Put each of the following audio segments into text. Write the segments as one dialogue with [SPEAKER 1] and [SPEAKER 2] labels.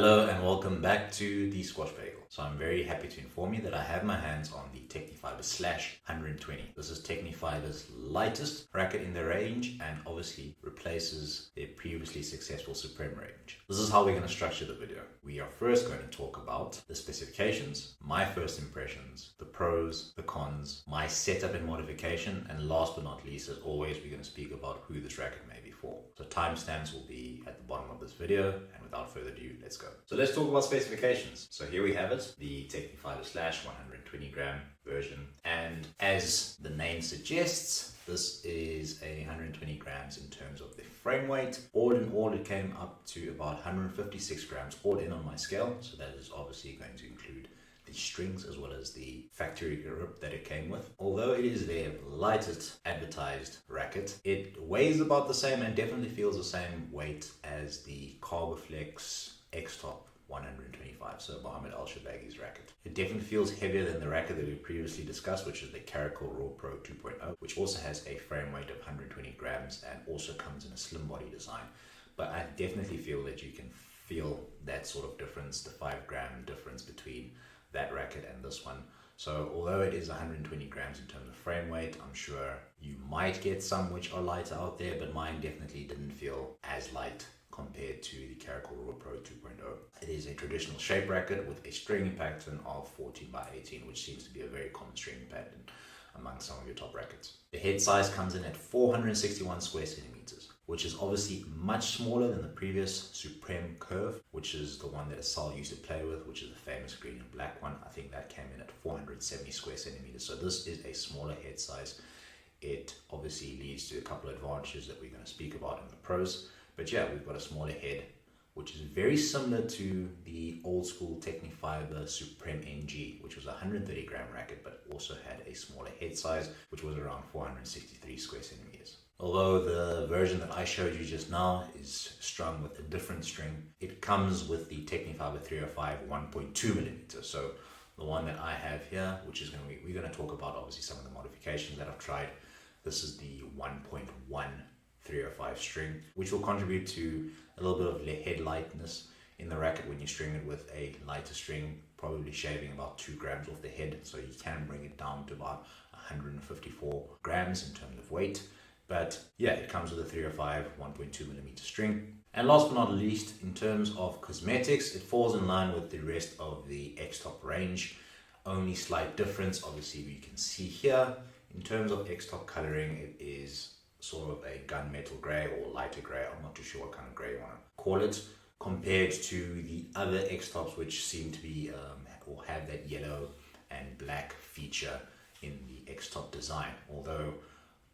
[SPEAKER 1] Hello and welcome back to the Squash Bagel. So I'm very happy to inform you that I have my hands on the Tecnifibre Slash 120. This is Tecnifibre's lightest racket in the range and obviously replaces their previously successful Supreme range. This is how we're going to structure the video. We are first going to talk about the specifications, my first impressions, the pros, the cons, my setup and modification, and last but not least, as always, we're going to speak about who this racket may be for. So timestamps will be at the bottom of this video, and without further ado, let's go. So let's talk about specifications. So here we have it, the Tecnifibre Slash 120 gram version, and as the name suggests, this is a 120 grams in terms of the frame weight. All in all, it came up to about 156 grams all in on my scale, so that is obviously going to include the strings as well as the factory grip that it came with. Although it is their lightest advertised racket, it weighs about the same and definitely feels the same weight as the Carboflex X-Top 125, so Mohamed Al-Shabagi's racket. It definitely feels heavier than the racket that we previously discussed, which is the Caracal Raw Pro 2.0, which also has a frame weight of 120 grams and also comes in a slim body design. But I definitely feel that you can feel that sort of difference, the 5-gram difference between that racket and this one. So although it is 120 grams in terms of frame weight, I'm sure you might get some which are lighter out there, but mine definitely didn't feel as light compared to the Caracal Raw Pro 2.0. It is a traditional shape racket with a stringing pattern of 14 by 18, which seems to be a very common stringing pattern among some of your top rackets. The head size comes in at 461 square centimeters, which is obviously much smaller than the previous Supreme Curve, which is the one that Asal used to play with, which is the famous green and black one. I think that came in at 470 square centimeters. So this is a smaller head size. It obviously leads to a couple of advantages that we're going to speak about in the pros. But yeah, we've got a smaller head, which is very similar to the old school Tecnifibre Supreme NG, which was a 130 gram racket, but also had a smaller head size, which was around 463 square centimeters. Although the version that I showed you just now is strung with a different string, it comes with the Tecnifibre 305 1.2 millimeters. So the one that I have here, which is we're going to talk about obviously some of the modifications that I've tried. This is the 1.1 305 string, which will contribute to a little bit of head lightness in the racket when you string it with a lighter string, probably shaving about 2 grams off the head, so you can bring it down to about 154 grams in terms of weight. But yeah, it comes with a 305 1.2 millimeter string. And last but not least, in terms of cosmetics, it falls in line with the rest of the X-Top range. Only slight difference, obviously, you can see here. In terms of X-Top coloring, it is sort of a gunmetal grey or lighter grey. I'm not too sure what kind of grey you want to call it, compared to the other X-Tops, which seem to be or have that yellow and black feature in the X-Top design. Although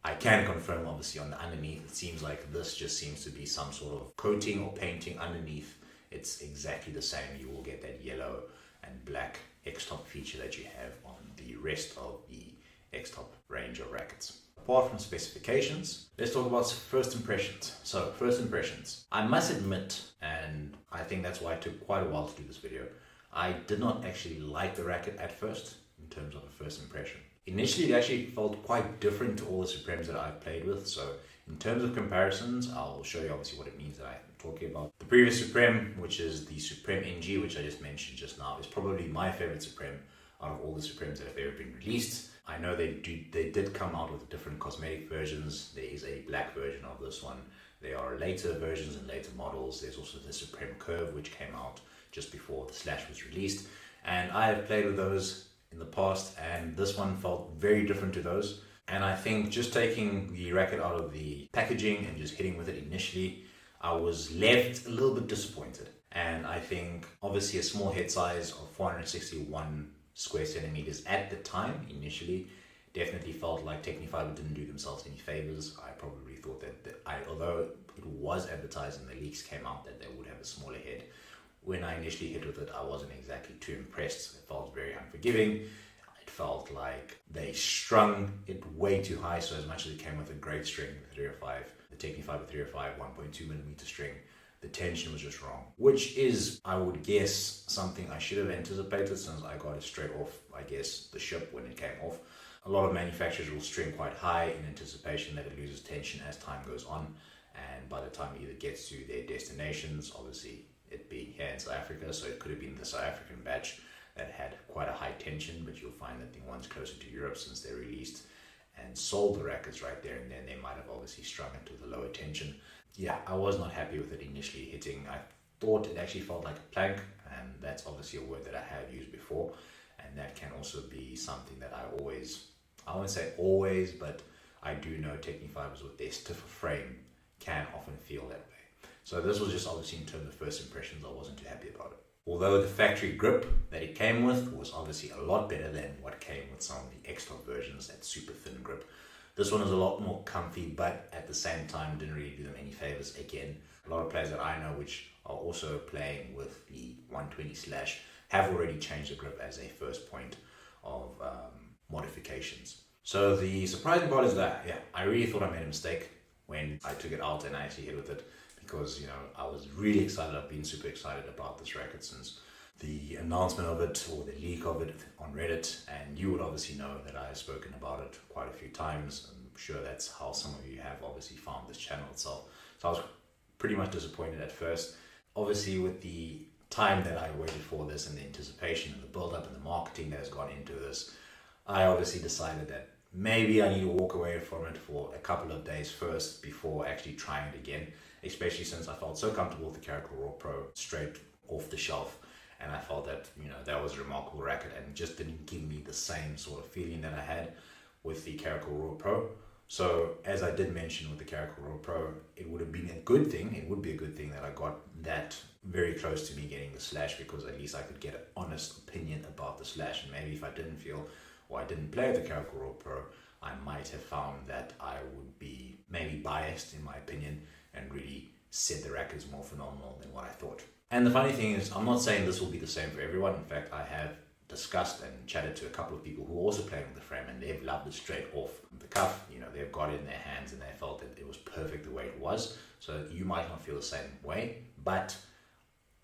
[SPEAKER 1] I can confirm, obviously, on the underneath, it seems like this just seems to be some sort of coating or painting underneath. It's exactly the same. You will get that yellow and black X-Top feature that you have on the rest of the X-Top range of rackets. Apart from specifications, let's talk about first impressions. So, first impressions. I must admit, and I think that's why it took quite a while to do this video, I did not actually like the racket at first in terms of a first impression. Initially, it actually felt quite different to all the Supremes that I've played with. So, in terms of comparisons, I'll show you obviously what it means that I'm talking about. The previous Supreme, which is the Supreme NG, which I just mentioned just now, is probably my favorite Supreme out of all the Supremes that have ever been released. I know they did come out with different cosmetic versions. There is a black version of this one. There are later versions and later models. There's also the Supreme Curve, which came out just before the Slash was released. And I have played with those in the past, and this one felt very different to those. And I think just taking the racket out of the packaging and just hitting with it initially, I was left a little bit disappointed. And I think obviously a small head size of 461 square centimeters at the time initially definitely felt like Tecnifibre didn't do themselves any favors. I probably thought that although it was advertised and the leaks came out that they would have a smaller head, when I initially hit with it, I wasn't exactly too impressed. It felt very unforgiving. It felt like they strung it way too high, so as much as it came with a great string, the Tecnifibre 305 1.2 millimeter string, the tension was just wrong, which is, I would guess, something I should have anticipated since I got it straight off, I guess, the ship when it came off. A lot of manufacturers will string quite high in anticipation that it loses tension as time goes on, and by the time it either gets to their destinations, obviously it being here in South Africa, so it could have been the South African batch that had quite a high tension, but you'll find that the ones closer to Europe, since they released and sold the rackets right there and then, they might have obviously strung it to the lower tension. Yeah, I was not happy with it initially hitting. I thought it actually felt like a plank, and that's obviously a word that I have used before, and that can also be something that I won't say always, but I do know Tecnifibres with their stiffer frame can often feel that way. So this was just obviously in terms of first impressions, I wasn't too happy about it. Although the factory grip that it came with was obviously a lot better than what came with some of the X-Top versions, that super thin grip. This one was a lot more comfy, but at the same time didn't really do them any favors. Again, a lot of players that I know which are also playing with the 120 Slash have already changed the grip as a first point of modifications. So the surprising part is that, yeah, I really thought I made a mistake when I took it out and I actually hit with it, because, you know, I was really excited. I've been super excited about this racket since the announcement of it, or the leak of it on Reddit, and you would obviously know that I have spoken about it quite a few times. I'm sure that's how some of you have obviously found this channel itself. So I was pretty much disappointed at first. Obviously, with the time that I waited for this and the anticipation and the build-up and the marketing that has gone into this, I obviously decided that maybe I need to walk away from it for a couple of days first before actually trying it again, especially since I felt so comfortable with the Caracal Raw Pro straight off the shelf, and I felt that, you know, that was a remarkable racket and just didn't give me the same sort of feeling that I had with the Caracal Raw Pro. So as I did mention with the Caracal Raw Pro, it would have been a good thing, it would be a good thing that I got that very close to me getting the Slash, because at least I could get an honest opinion about the Slash. And maybe if I didn't feel, or I didn't play with the Caracal Raw Pro, I might have found that I would be maybe biased in my opinion and really said the racket is more phenomenal than what I thought. And the funny thing is, I'm not saying this will be the same for everyone. In fact, I have discussed and chatted to a couple of people who are also playing with the frame, and they've loved it straight off the cuff. You know, they've got it in their hands and they felt that it was perfect the way it was. So you might not feel the same way, but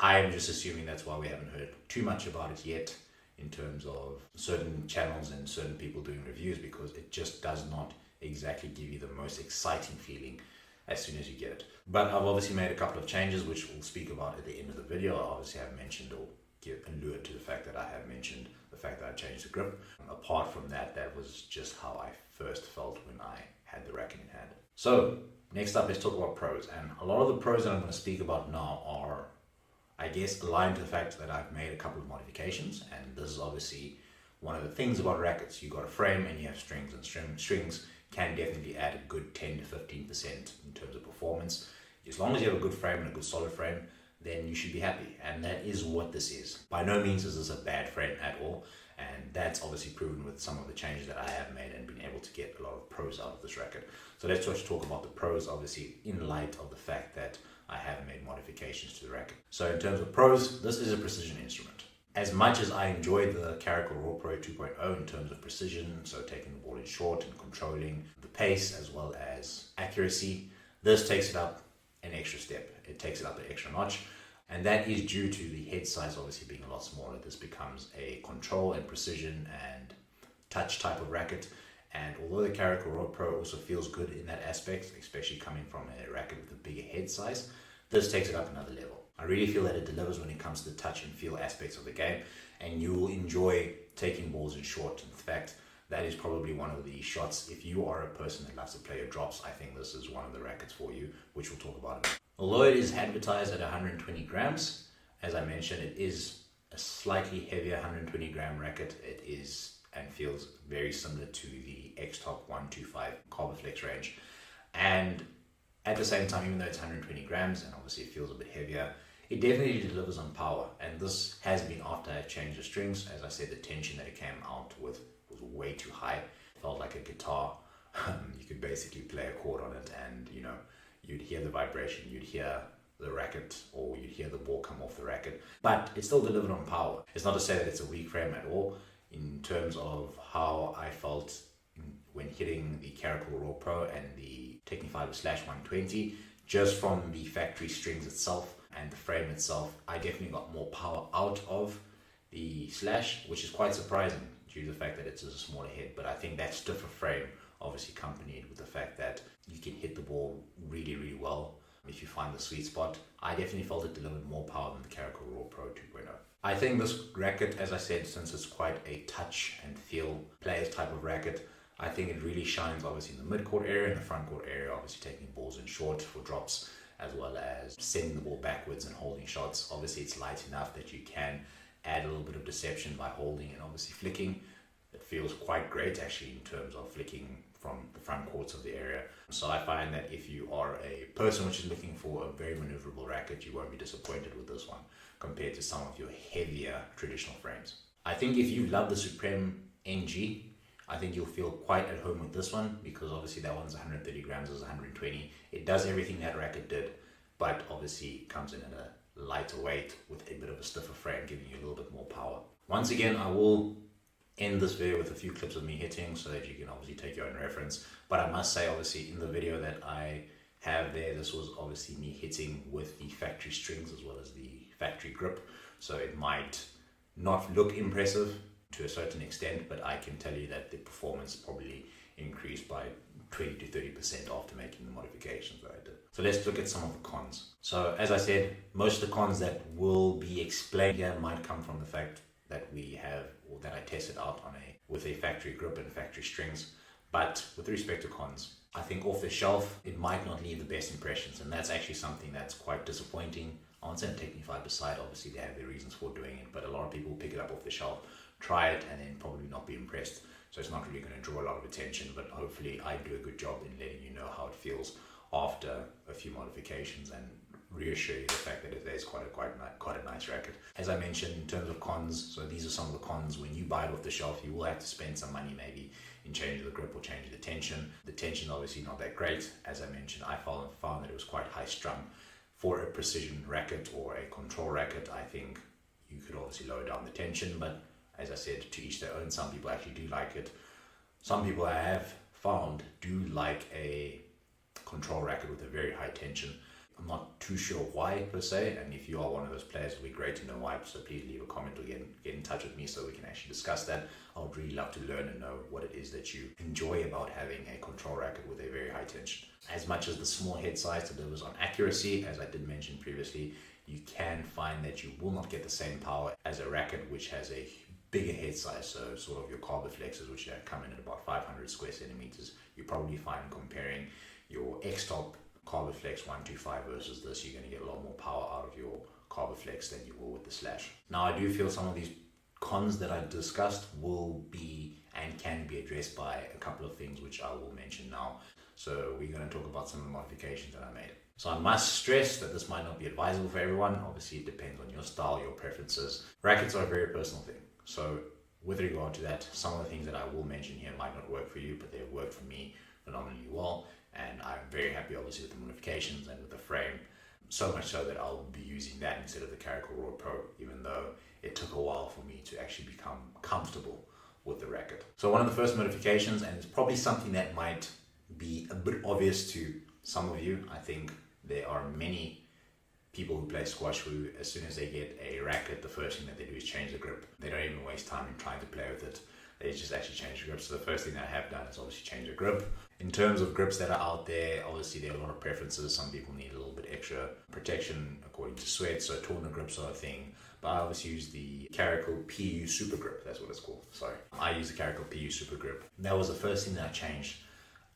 [SPEAKER 1] I'm just assuming that's why we haven't heard too much about it yet in terms of certain channels and certain people doing reviews, because it just does not exactly give you the most exciting feeling as soon as you get it. But I've obviously made a couple of changes, which we'll speak about at the end of the video. I obviously have mentioned, or allured to the fact that I have mentioned the fact that I changed the grip. Apart from that, that was just how I first felt when I had the racket in hand. So next up, let's talk about pros. And a lot of the pros that I'm going to speak about now are, I guess, aligned to the fact that I've made a couple of modifications. And this is obviously one of the things about rackets. You got a frame and you have strings, and strings can definitely add a good 10 to 15% in terms of performance. As long as you have a good frame and a good solid frame, then you should be happy. And that is what this is. By no means is this a bad frame at all. And that's obviously proven with some of the changes that I have made and been able to get a lot of pros out of this racket. So let's just talk about the pros, obviously, in light of the fact that I have made modifications to the racket. So in terms of pros, this is a precision instrument. As much as I enjoyed the Caracal Raw Pro 2.0 in terms of precision, so taking the ball in short and controlling the pace as well as accuracy, this takes it up an extra step. It takes it up an extra notch, and that is due to the head size obviously being a lot smaller. This becomes a control and precision and touch type of racket. And although the Caracal Raw Pro also feels good in that aspect, especially coming from a racket with a bigger head size, this takes it up another level. I really feel that it delivers when it comes to the touch and feel aspects of the game, and you will enjoy taking balls in short. In fact, that is probably one of the shots. If you are a person that loves to play your drops, I think this is one of the rackets for you, which we'll talk about. Although it is advertised at 120 grams, as I mentioned, it is a slightly heavier 120 gram racket. It is and feels very similar to the X-Top 125 Carboflex range. And at the same time, even though it's 120 grams and obviously it feels a bit heavier, it definitely delivers on power. And this has been after I changed the strings. As I said, the tension that it came out with was way too high. It felt like a guitar. You could basically play a chord on it and, you know, you'd hear the vibration, you'd hear the racket, or you'd hear the ball come off the racket. But it still delivered on power. It's not to say that it's a weak frame at all in terms of how I felt when hitting the Caracal Raw Pro and the Tecnifibre Slash 120. Just from the factory strings itself and the frame itself, I definitely got more power out of the Slash, which is quite surprising due to the fact that it's a smaller head. But I think that stiffer frame obviously accompanied with the fact that you can hit the ball really, really well if you find the sweet spot. I definitely felt it delivered more power than the Caracal Raw Pro 2.0. I think this racket, as I said, since it's quite a touch and feel players type of racket, I think it really shines obviously in the mid-court area and the front-court area, obviously taking balls in short for drops, as well as sending the ball backwards and holding shots. Obviously it's light enough that you can add a little bit of deception by holding and obviously flicking. It feels quite great actually in terms of flicking from the front courts of the area. So I find that if you are a person which is looking for a very maneuverable racket, you won't be disappointed with this one compared to some of your heavier traditional frames. I think if you love the Supreme NG, I think you'll feel quite at home with this one, because obviously that one's 130 grams, is 120. It does everything that racket did, but obviously it comes in at a lighter weight with a bit of a stiffer frame, giving you a little bit more power. Once again, I will end this video with a few clips of me hitting so that you can obviously take your own reference. But I must say, obviously, in the video that I have there, this was obviously me hitting with the factory strings as well as the factory grip. So it might not look impressive to a certain extent, but I can tell you that the performance probably increased by 20 to 30% after making the modifications that I did. So let's look at some of the cons. So as I said, most of the cons that will be explained here might come from the fact that we have, or that I tested out on with a factory grip and factory strings. But with respect to cons, I think off the shelf it might not leave the best impressions, and that's actually something that's quite disappointing. On the Tecnifibre side, obviously they have their reasons for doing it, but a lot of people pick it up off the shelf, try it, and then probably not be impressed. So it's not really going to draw a lot of attention, but hopefully I do a good job in letting you know how it feels after a few modifications and reassure you the fact that it is quite a nice racket. As I mentioned, in terms of cons, so these are some of the cons. When you buy it off the shelf, you will have to spend some money maybe in changing the grip or changing the tension. The tension obviously not that great. As I mentioned, I found that it was quite high strung. For a precision racket or a control racket, I think you could obviously lower down the tension, but as I said, to each their own. Some people actually do like it. Some people I have found do like a control racket with a very high tension. I'm not too sure why per se, and if you are one of those players, it would be great to know why, so please leave a comment or get in touch with me so we can actually discuss that. I would really love to learn and know what it is that you enjoy about having a control racket with a very high tension. As much as the small head size delivers on accuracy, as I did mention previously, you can find that you will not get the same power as a racket which has a bigger head size, so sort of your carboflexes, which come in at about 500 square centimeters. You probably find comparing your X-Top Carboflex 125 versus this, you're going to get a lot more power out of your Carboflex than you will with the Slash. Now, I do feel some of these cons that I discussed will be and can be addressed by a couple of things which I will mention now. So we're going to talk about some of the modifications that I made. So I must stress that this might not be advisable for everyone. Obviously, it depends on your style, your preferences. Rackets are a very personal thing. So with regard to that, some of the things that I will mention here might not work for you, but they've worked for me phenomenally well. And I'm very happy obviously with the modifications and with the frame. So much so that I'll be using that instead of the Caracal Raw Pro, even though it took a while for me to actually become comfortable with the racket. So one of the first modifications, and it's probably something that might be a bit obvious to some of you. I think there are many people who play squash who, as soon as they get a racket, the first thing that they do is change the grip. They don't even waste time in trying to play with it. They just actually change the grip. So the first thing that I have done is obviously change the grip. In terms of grips that are out there, obviously there are a lot of preferences. Some people need a little bit extra protection according to sweat, so tourner grips are a thing. But I always use the Caracal PU Super Grip, that's what it's called, sorry. I use the Caracal PU Super Grip. That was the first thing that I changed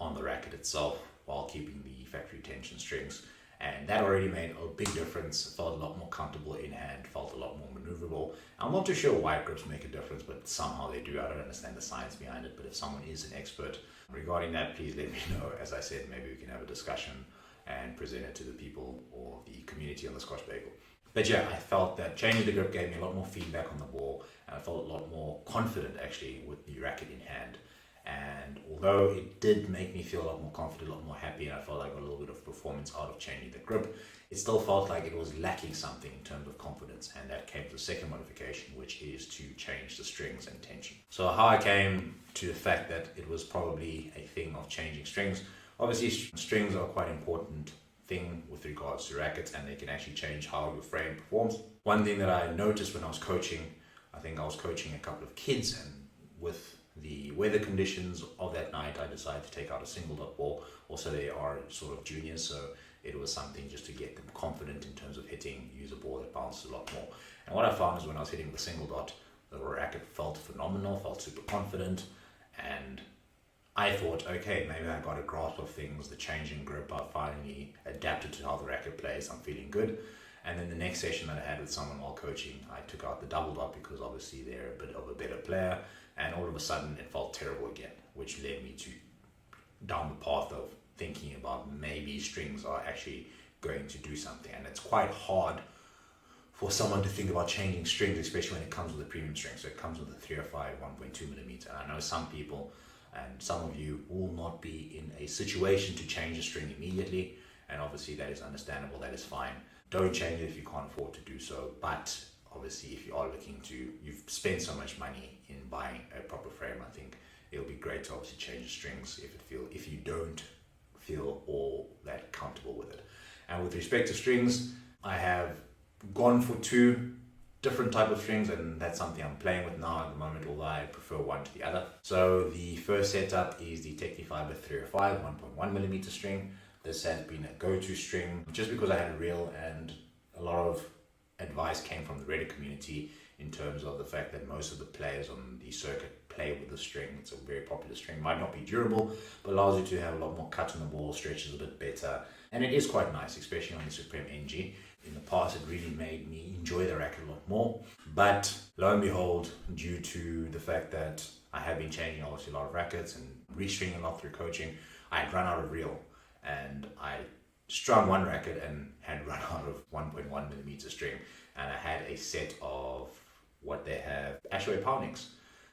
[SPEAKER 1] on the racket itself while keeping the factory tension strings. And that already made a big difference. Felt a lot more comfortable in hand, felt a lot more maneuverable. I'm not too sure why grips make a difference, but somehow they do. I don't understand the science behind it, but if someone is an expert regarding that, please let me know. As I said, maybe we can have a discussion and present it to the people or the community on the Squash Bagel. But yeah, I felt that changing the grip gave me a lot more feedback on the ball, and I felt a lot more confident actually with the racket in hand. And although it did make me feel a lot more confident, a lot more happy, and I felt like I got a little bit of performance out of changing the grip, it still felt like it was lacking something in terms of confidence, and that came to the second modification, which is to change the strings and tension. So how I came to the fact that it was probably a thing of changing strings. Obviously, strings are quite an important thing with regards to rackets, and they can actually change how your frame performs. One thing that I noticed when I was coaching, I think I was coaching a couple of kids, and with the weather conditions of that night, I decided to take out a single dot ball. Also, they are sort of juniors, so It was something just to get them confident in terms of hitting, use a ball that bounces a lot more. And what I found is when I was hitting the single dot, the racket felt phenomenal, felt super confident, and I thought, okay, maybe I got a grasp of things, the changing grip, I finally adapted to how the racket plays, I'm feeling good. And then the next session that I had with someone while coaching, I took out the double dot because obviously they're a bit of a better player, and all of a sudden it felt terrible again, which led me to down the path of thinking about maybe strings are actually going to do something. And it's quite hard for someone to think about changing strings, especially when it comes with a premium string. So it comes with a 305 1.2 millimeter. And I know some people and some of you will not be in a situation to change the string immediately, and obviously that is understandable, that is fine. Don't change it if you can't afford to do so, but obviously if you are looking to, you've spent so much money in buying a proper frame, I think it'll be great to obviously change the strings if you don't feel all that comfortable with it. And with respect to strings, I have gone for two different type of strings, and that's something I'm playing with now at the moment, although I prefer one to the other. So the first setup is the Tecnifibre 305 1.1 millimeter string. This has been a go-to string just because I had a reel, and a lot of advice came from the Reddit community in terms of the fact that most of the players on the circuit play with the string. It's a very popular string, might not be durable, but allows you to have a lot more cut on the ball, stretches a bit better, and it is quite nice, especially on the Supreme NG. In the past, it really made me enjoy the racket a lot more, but lo and behold, due to the fact that I have been changing obviously a lot of rackets and restringing a lot through coaching, I had run out of reel, and I strung one racket and had run out of 1.1 millimeter string, and I had a set of what they have, Ashaway Poundings.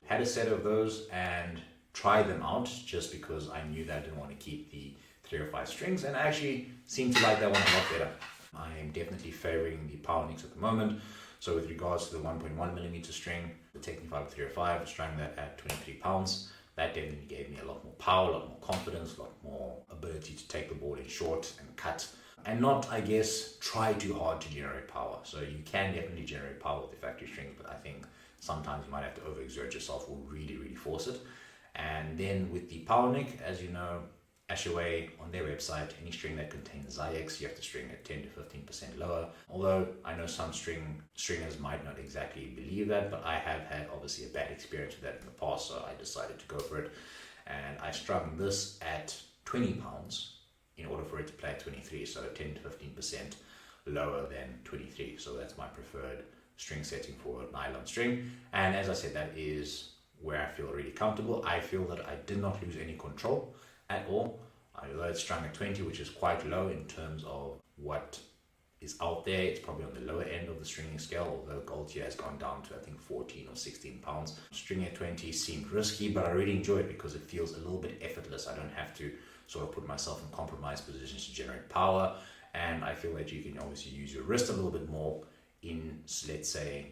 [SPEAKER 1] Had a set of those and tried them out just because I knew that I didn't want to keep the 305 strings, and I actually seem to like that one a lot better. I am definitely favoring the Poundings at the moment. So with regards to the 1.1 millimeter string, the Tecnifibre 305, I strung that at 23 pounds. That definitely gave me a lot more power, a lot more confidence, a lot more ability to take the ball in short and cut, and not, I guess, try too hard to generate power. So you can definitely generate power with the factory strings, but I think sometimes you might have to overexert yourself or really, really force it. And then with the Powernic, as you know, Ashaway on their website, any string that contains Zyx, you have to string at 10 to 15% lower. Although I know some stringers might not exactly believe that, but I have had obviously a bad experience with that in the past, so I decided to go for it. And I strung this at 20 pounds in order for it to play at 23, so 10 to 15% lower than 23. So that's my preferred string setting for a nylon string. And as I said, that is where I feel really comfortable. I feel that I did not lose any control at all. Although it's strung at 20, which is quite low in terms of what is out there. It's probably on the lower end of the stringing scale, although gold here has gone down to I think 14 or 16 pounds. Stringing at 20 seemed risky, but I really enjoy it because it feels a little bit effortless. I don't have to sort of put myself in compromised positions to generate power, and I feel that you can obviously use your wrist a little bit more in, let's say,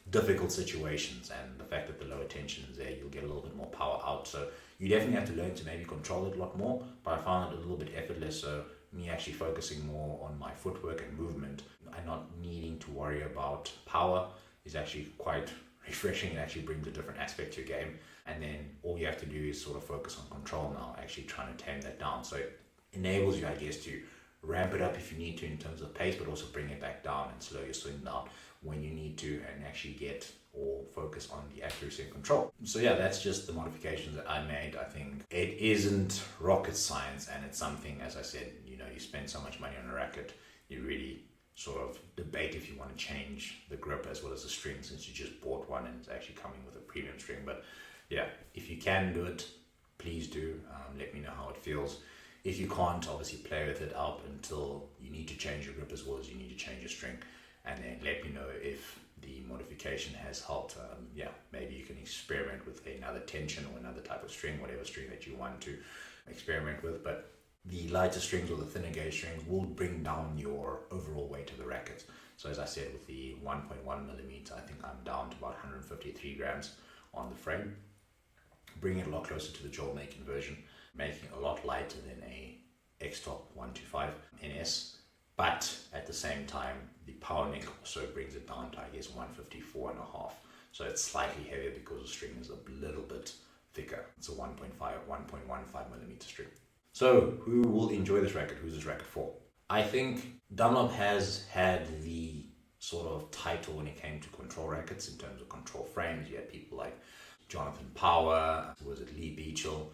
[SPEAKER 1] difficult situations, and the fact that the lower tension is there, you'll get a little bit more power out. So you definitely have to learn to maybe control it a lot more, but I found it a little bit effortless. So me actually focusing more on my footwork and movement and not needing to worry about power is actually quite refreshing. It actually brings a different aspect to your game, and then all you have to do is sort of focus on control now, actually trying to tame that down. So it enables you, I guess, to ramp it up if you need to in terms of pace, but also bring it back down and slow your swing down when you need to, and actually get or focus on the accuracy and control. So yeah, that's just the modifications that I made. I think it isn't rocket science, and it's something, as I said, you know, you spend so much money on a racket, you really sort of debate if you want to change the grip as well as the string, since you just bought one and it's actually coming with a premium string. But yeah, if you can do it, please do. Let me know how it feels. If you can't, obviously play with it out until you need to change your grip as well as you need to change your string, and then let me know if the modification has helped. Yeah, maybe you can experiment with another tension or another type of string, whatever string that you want to experiment with. But the lighter strings or the thinner gauge strings will bring down your overall weight of the racket. So as I said, with the 1.1 millimeter, I think I'm down to about 153 grams on the frame, bringing it a lot closer to the Joel Making version, making it a lot lighter than a X-Top 125 NS. But at the same time, the Powernic also brings it down to, I guess, 154.5. So it's slightly heavier because the string is a little bit thicker. It's a 1.15 millimeter string. So who will enjoy this racket? Who's this racket for? I think Dunlop has had the sort of title when it came to control rackets in terms of control frames. You had people like Jonathan Power, was it Lee Beachel?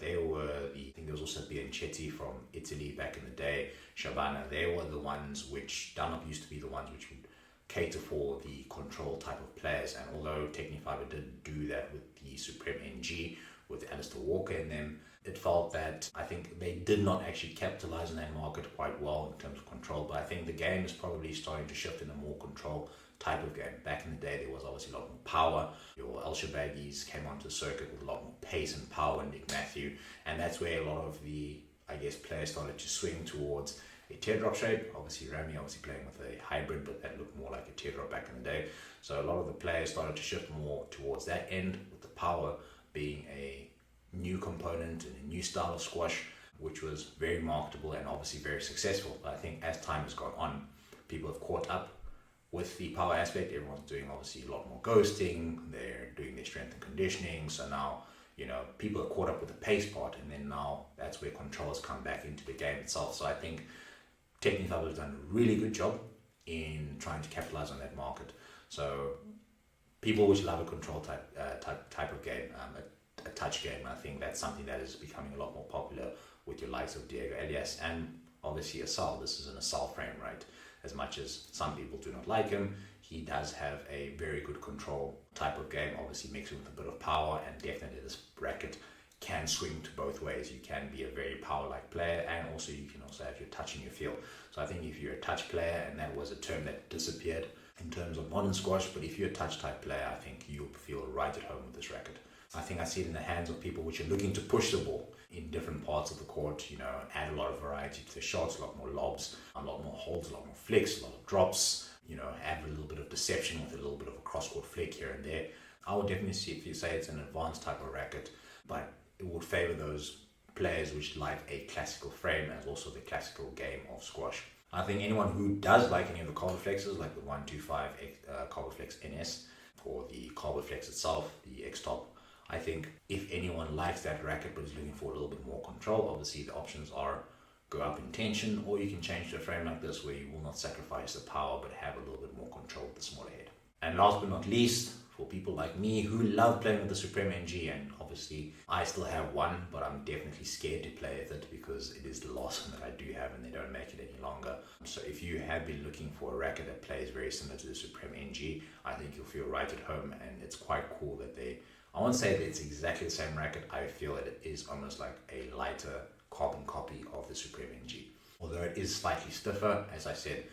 [SPEAKER 1] They were I think there was also Bianchetti from Italy back in the day, Shabana. They were the ones which, Dunlop used to be the ones which would cater for the control type of players. And although Tecnifibre did do that with the Supreme NG, with Alistair Walker in them, it felt that I think they did not actually capitalize on that market quite well in terms of control. But I think the game is probably starting to shift in a more control type of game. Back in the day, there was obviously a lot more power. Your Elshabagis came onto the circuit with a lot more pace and power, Nick Matthew, and that's where a lot of the, I guess, players started to swing towards a teardrop shape. Obviously Remy playing with a hybrid, but that looked more like a teardrop back in the day. So a lot of the players started to shift more towards that end, with the power being a new component and a new style of squash, which was very marketable and obviously very successful. But I think as time has gone on, people have caught up with the power aspect. Everyone's doing obviously a lot more ghosting, they're doing their strength and conditioning. So now, people are caught up with the pace part, and then now that's where control has come back into the game itself. So I think Tecnifibre has done a really good job in trying to capitalize on that market. So people which love a control type of game, a touch game, I think that's something that is becoming a lot more popular with your likes of Diego Elias and obviously Asal. This is an Asal frame, right? As much as some people do not like him, he does have a very good control type of game, obviously mixed with a bit of power, and definitely this bracket can swing to both ways. You can be a very power-like player, and also you can also have your touch in your feel. So I think if you're a touch player, and that was a term that disappeared in terms of modern squash, but if you're a touch type player, I think you'll feel right at home with this racket. I think I see it in the hands of people which are looking to push the ball in different parts of the court, add a lot of variety to the shots, a lot more lobs, a lot more holds, a lot more flicks, a lot of drops, add a little bit of deception with a little bit of a cross-court flick here and there. I would definitely see, if you say it's an advanced type of racket, but it would favor those players which like a classical frame and also the classical game of squash. I think anyone who does like any of the Carboflexes, like the 125 Carboflex NS or the Carboflex itself, the X-Top, I think if anyone likes that racket but is looking for a little bit more control, obviously the options are go up in tension, or you can change to a frame like this where you will not sacrifice the power but have a little bit more control with the smaller head. And last but not least, for people like me who love playing with the Supreme NG, and obviously I still have one, but I'm definitely scared to play with it because it is the last one that I do have and they don't make it any longer. So if you have been looking for a racket that plays very similar to the Supreme NG, I think you'll feel right at home, and it's quite cool that I won't say that it's exactly the same racket. I feel that it is almost like a lighter carbon copy of the Supreme NG. Although it is slightly stiffer, as I said,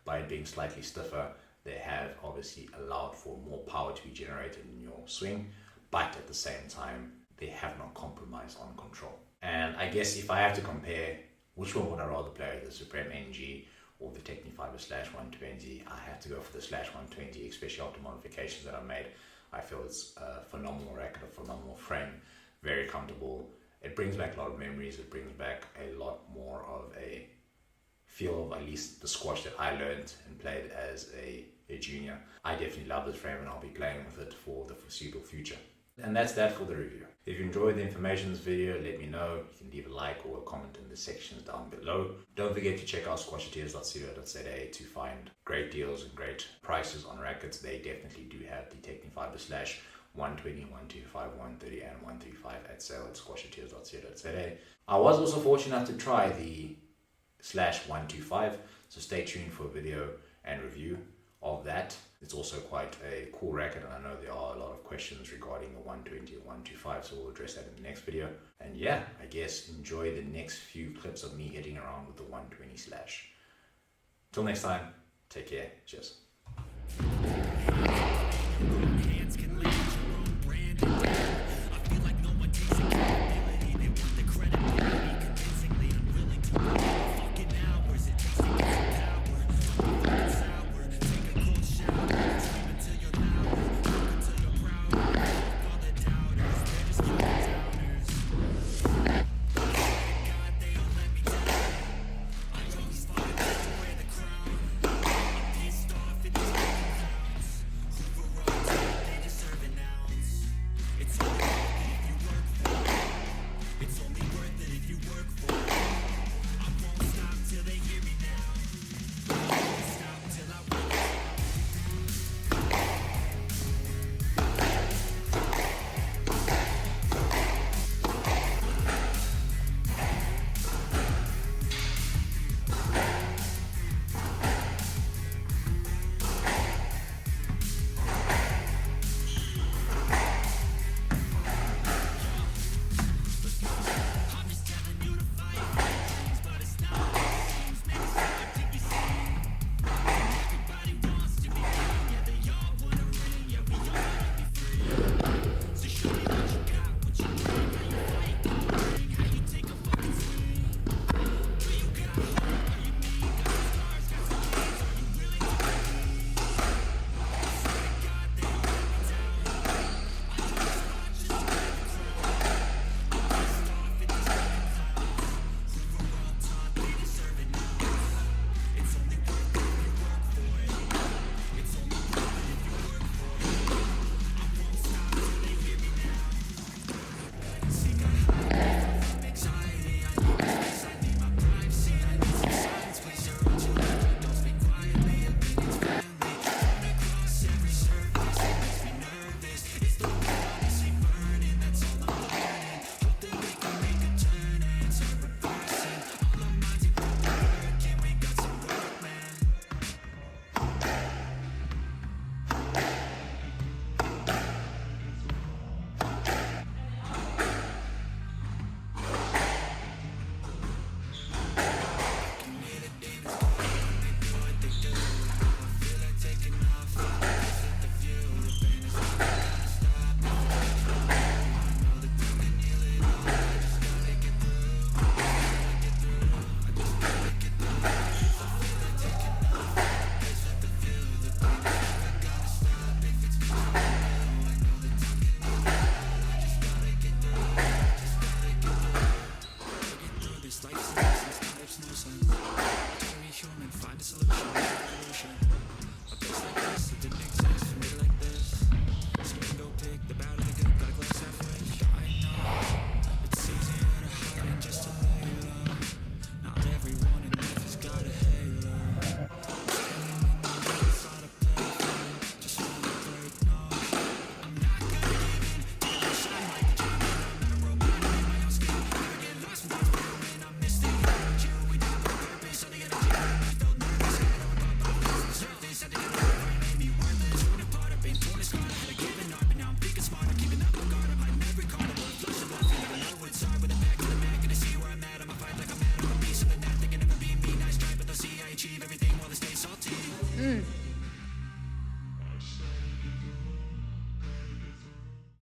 [SPEAKER 1] by it being slightly stiffer, they have obviously allowed for more power to be generated in your swing, but at the same time, they have not compromised on control. And I guess if I have to compare which one would I rather play, the Supreme NG or the Tecnifibre Slash 120, I have to go for the Slash 120, especially after modifications that I made. I feel it's a phenomenal racket, a phenomenal frame, very comfortable. It brings back a lot of memories. It brings back a lot more of a feel of at least the squash that I learned and played as a junior. I definitely love this frame and I'll be playing with it for the foreseeable future. And that's that for the review. If you enjoyed the information in this video, let me know. You can leave a like or a comment in the sections down below. Don't forget to check out thesquashbagel.co.za to find great deals and great prices on rackets. They definitely do have the Tecnifibre Slash 120, 125, 130 and 135 at sale at thesquashbagel.co.za. I was also fortunate enough to try the Slash 125, so stay tuned for a video and review of that. It's also quite a cool racket, and I know there are a lot of questions regarding the 120 or 125, so we'll address that in the next video. And yeah, I guess enjoy the next few clips of me hitting around with the 120 Slash. Till next time, take care, cheers.